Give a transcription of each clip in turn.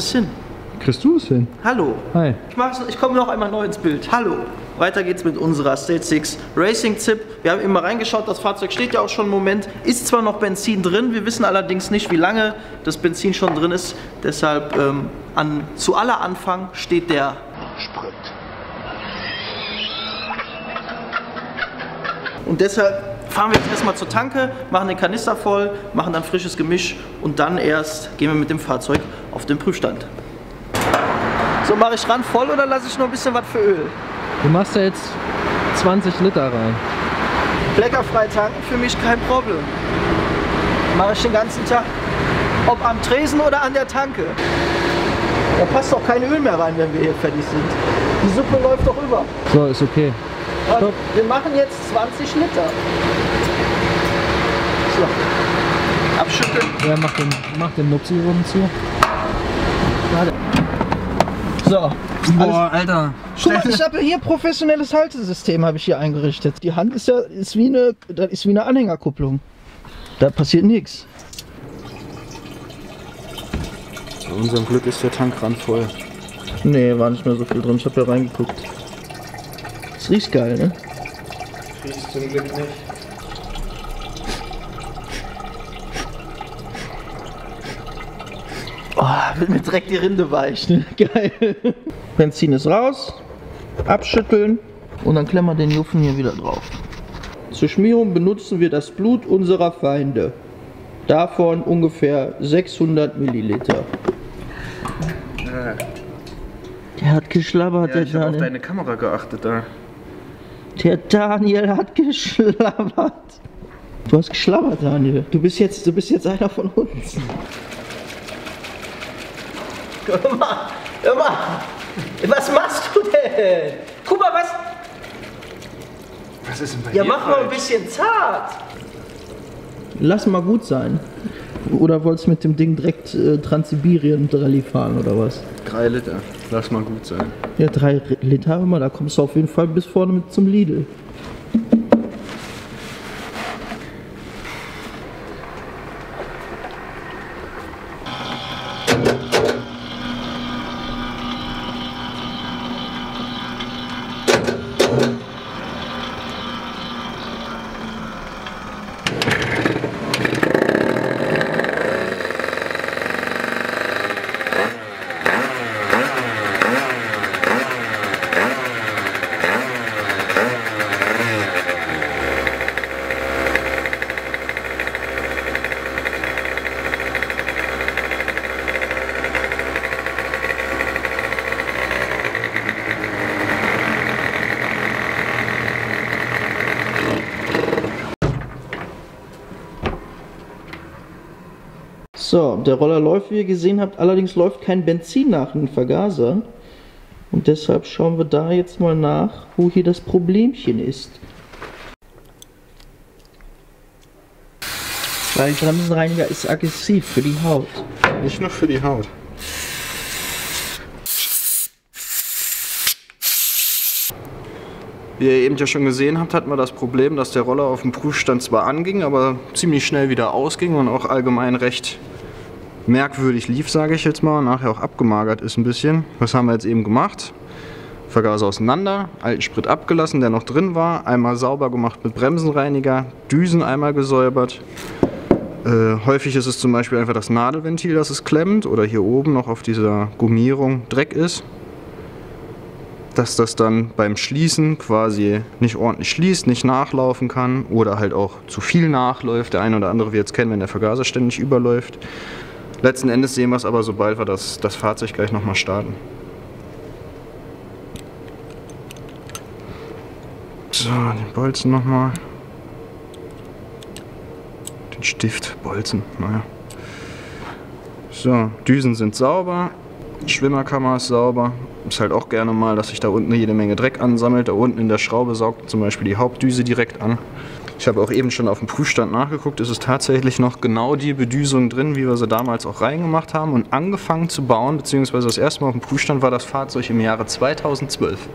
es hin? Kriegst du es hin? Hallo. Hi. Ich komme noch einmal neu ins Bild. Hallo. Weiter geht's mit unserer Stage 6 Racing ZIP. Wir haben eben mal reingeschaut, das Fahrzeug steht ja auch schon einen Moment. Ist zwar noch Benzin drin, wir wissen allerdings nicht, wie lange das Benzin schon drin ist. Deshalb zu aller Anfang steht der Sprit. Und deshalb fahren wir jetzt erstmal zur Tanke, machen den Kanister voll, machen dann frisches Gemisch und dann erst gehen wir mit dem Fahrzeug auf den Prüfstand. So, mache ich ran voll oder lasse ich noch ein bisschen was für Öl? Du machst ja jetzt 20 Liter rein. Fleckerfrei tanken für mich kein Problem. Mache ich den ganzen Tag. Ob am Tresen oder an der Tanke. Da passt doch kein Öl mehr rein, wenn wir hier fertig sind. Die Suppe läuft doch über. So, ist okay. Also, wir machen jetzt 20 Liter. So. Abschütteln. Ja, mach den Nupsi oben zu. Warte. So. Boah, Alter. Guck mal, ich habe hier professionelles Haltesystem habe ich hier eingerichtet. Die Hand ist wie eine Anhängerkupplung. Da passiert nichts. Bei unserem Glück ist der Tankrand voll. Nee, war nicht mehr so viel drin. Ich habe ja reingeguckt. Das riecht geil, ne? Riecht zum Glück nicht. Oh, wird mir direkt die Rinde weich, ne? Geil. Benzin ist raus. Abschütteln. Und dann klemmen wir den Juffen hier wieder drauf. Zur Schmierung benutzen wir das Blut unserer Feinde. Davon ungefähr 600 Milliliter. Der hat geschlabbert, Ja, der ich habe auf Daniel. deine Kamera geachtet da. Der Daniel hat geschlabbert. Du hast geschlabbert, Daniel. Du bist jetzt einer von uns. Hör mal. Was machst du denn? Guck mal, was... Was ist denn bei Ja, dir mach mal ein falsch? bisschen zart. Lass mal gut sein. Oder wolltest du mit dem Ding direkt Transsibirien Rallye fahren oder was? 3 Liter. Lass mal gut sein. Ja, 3 Liter, hör mal, da kommst du auf jeden Fall bis vorne mit zum Lidl. So, der Roller läuft, wie ihr gesehen habt, allerdings läuft kein Benzin nach in den Vergaser. Und deshalb schauen wir da jetzt mal nach, wo hier das Problemchen ist. Weil Bremsenreiniger ist aggressiv für die Haut. Nicht nur für die Haut. Wie ihr eben ja schon gesehen habt, hatten wir das Problem, dass der Roller auf dem Prüfstand zwar anging, aber ziemlich schnell wieder ausging und auch allgemein recht merkwürdig lief, sage ich jetzt mal, nachher auch abgemagert ist ein bisschen. Was haben wir jetzt eben gemacht? Vergaser auseinander, alten Sprit abgelassen, der noch drin war, einmal sauber gemacht mit Bremsenreiniger, Düsen einmal gesäubert. Häufig ist es zum Beispiel einfach das Nadelventil, das es klemmt, oder hier oben noch auf dieser Gummierung Dreck ist. Dass das dann beim Schließen quasi nicht ordentlich schließt, nicht nachlaufen kann oder halt auch zu viel nachläuft. Der eine oder andere wird es kennen, wenn der Vergaser ständig überläuft. Letzten Endes sehen wir es aber, sobald wir das Fahrzeug gleich nochmal starten. So, den Bolzen nochmal. Den Stift, Bolzen, naja. So, Düsen sind sauber. Schwimmerkammer ist sauber. Ist halt auch gerne mal, dass sich da unten jede Menge Dreck ansammelt. Da unten in der Schraube saugt zum Beispiel die Hauptdüse direkt an. Ich habe auch eben schon auf dem Prüfstand nachgeguckt. Es ist tatsächlich noch genau die Bedüsung drin, wie wir sie damals auch reingemacht haben und angefangen zu bauen, beziehungsweise das erste Mal auf dem Prüfstand war das Fahrzeug im Jahre 2012.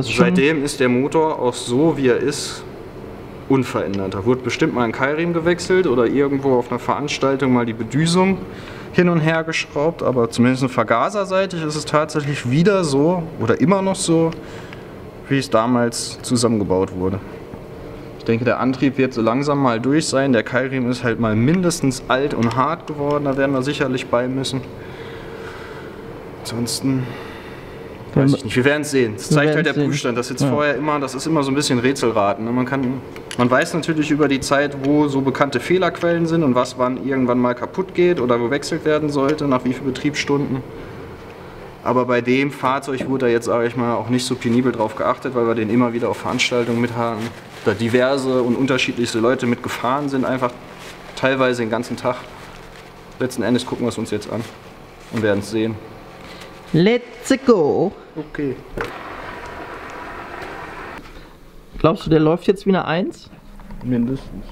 Seitdem ist der Motor auch so, wie er ist, unverändert. Da wurde bestimmt mal ein Keilriemen gewechselt oder irgendwo auf einer Veranstaltung mal die Bedüsung. hin und her geschraubt, aber zumindest vergaserseitig ist es tatsächlich wieder so oder immer noch so, wie es damals zusammengebaut wurde. Ich denke, der Antrieb wird so langsam mal durch sein. Der Keilriemen ist halt mal mindestens alt und hart geworden, da werden wir sicherlich bei müssen. Ansonsten weiß ich nicht, wir werden es sehen. Das zeigt halt der Prüfstand. Das jetzt vorher immer, das ist immer so ein bisschen Rätselraten. Man weiß natürlich über die Zeit, wo so bekannte Fehlerquellen sind und was wann irgendwann mal kaputt geht oder gewechselt werden sollte, nach wie vielen Betriebsstunden. Aber bei dem Fahrzeug wurde da jetzt, sage ich mal, auch nicht so penibel drauf geachtet, weil wir den immer wieder auf Veranstaltungen mit haben. Da diverse und unterschiedlichste Leute mitgefahren sind, einfach teilweise den ganzen Tag. Letzten Endes gucken wir es uns jetzt an und werden es sehen. Let's go! Okay. Glaubst du, der läuft jetzt wie eine 1? Mindestens.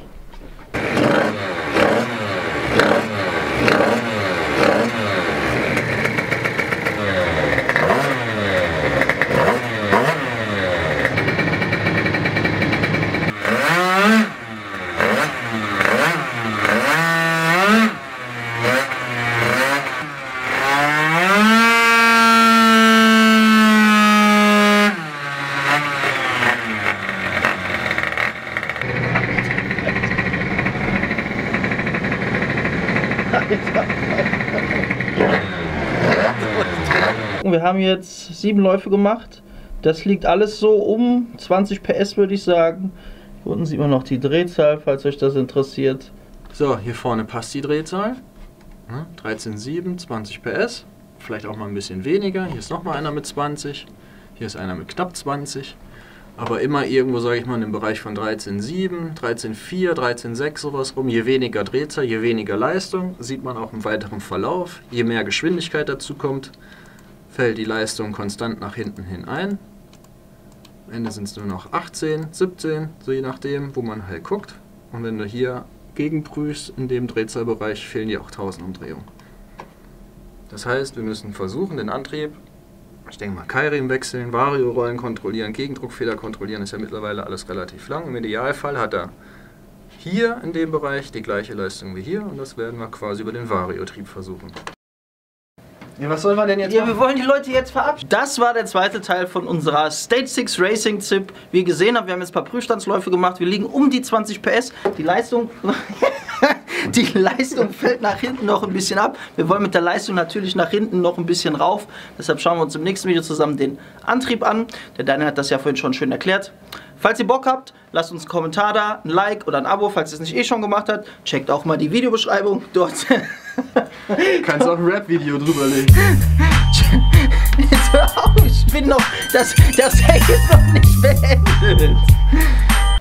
Wir haben jetzt 7 Läufe gemacht. Das liegt alles so um 20 PS, würde ich sagen. Hier unten sieht man noch die Drehzahl, falls euch das interessiert. So, hier vorne passt die Drehzahl. 13,7, 20 PS. Vielleicht auch mal ein bisschen weniger. Hier ist nochmal einer mit 20. Hier ist einer mit knapp 20. Aber immer irgendwo, sage ich mal, im Bereich von 13,7, 13,4, 13,6 sowas rum. Je weniger Drehzahl, je weniger Leistung. Sieht man auch im weiteren Verlauf. Je mehr Geschwindigkeit dazu kommt, fällt die Leistung konstant nach hinten hin ein. Am Ende sind es nur noch 18, 17, so je nachdem, wo man halt guckt. Und wenn du hier gegenprüfst, in dem Drehzahlbereich fehlen dir auch 1000 Umdrehungen. Das heißt, wir müssen versuchen, den Antrieb, ich denke mal, Keilriemen wechseln, Variorollen kontrollieren, Gegendruckfeder kontrollieren, ist ja mittlerweile alles relativ lang. Im Idealfall hat er hier in dem Bereich die gleiche Leistung wie hier und das werden wir quasi über den Variotrieb versuchen. Ja, was soll man denn jetzt machen? Wir wollen die Leute jetzt verabschieden. Das war der zweite Teil von unserer Stage 6 Racing ZIP. Wie ihr gesehen habt, wir haben jetzt ein paar Prüfstandsläufe gemacht. Wir liegen um die 20 PS. Die Leistung fällt nach hinten noch ein bisschen ab. Wir wollen mit der Leistung natürlich nach hinten noch ein bisschen rauf. Deshalb schauen wir uns im nächsten Video zusammen den Antrieb an. Der Daniel hat das ja vorhin schon schön erklärt. Falls ihr Bock habt, lasst uns einen Kommentar da, ein Like oder ein Abo, falls ihr es nicht eh schon gemacht habt. Checkt auch mal die Videobeschreibung dort. Kannst auch ein Rap-Video drüber legen. Jetzt hör auf, ich bin noch. Das Hack ist noch nicht beendet.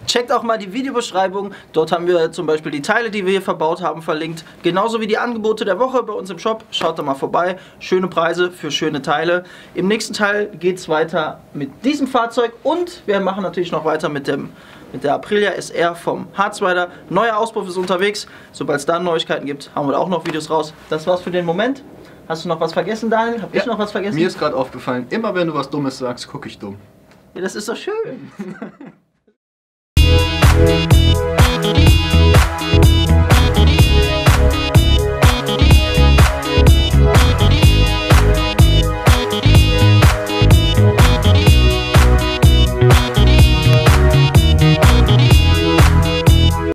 Checkt auch mal die Videobeschreibung. Dort haben wir zum Beispiel die Teile, die wir hier verbaut haben, verlinkt. Genauso wie die Angebote der Woche bei uns im Shop. Schaut da mal vorbei. Schöne Preise für schöne Teile. Im nächsten Teil geht es weiter mit diesem Fahrzeug. Und wir machen natürlich noch weiter mit der Aprilia SR vom Harzweiler. Neuer Auspuff ist unterwegs. Sobald es da Neuigkeiten gibt, haben wir da auch noch Videos raus. Das war's für den Moment. Hast du noch was vergessen, Daniel? Hab ich noch was vergessen? Mir ist gerade aufgefallen, immer wenn du was Dummes sagst, gucke ich dumm. Ja, das ist doch schön.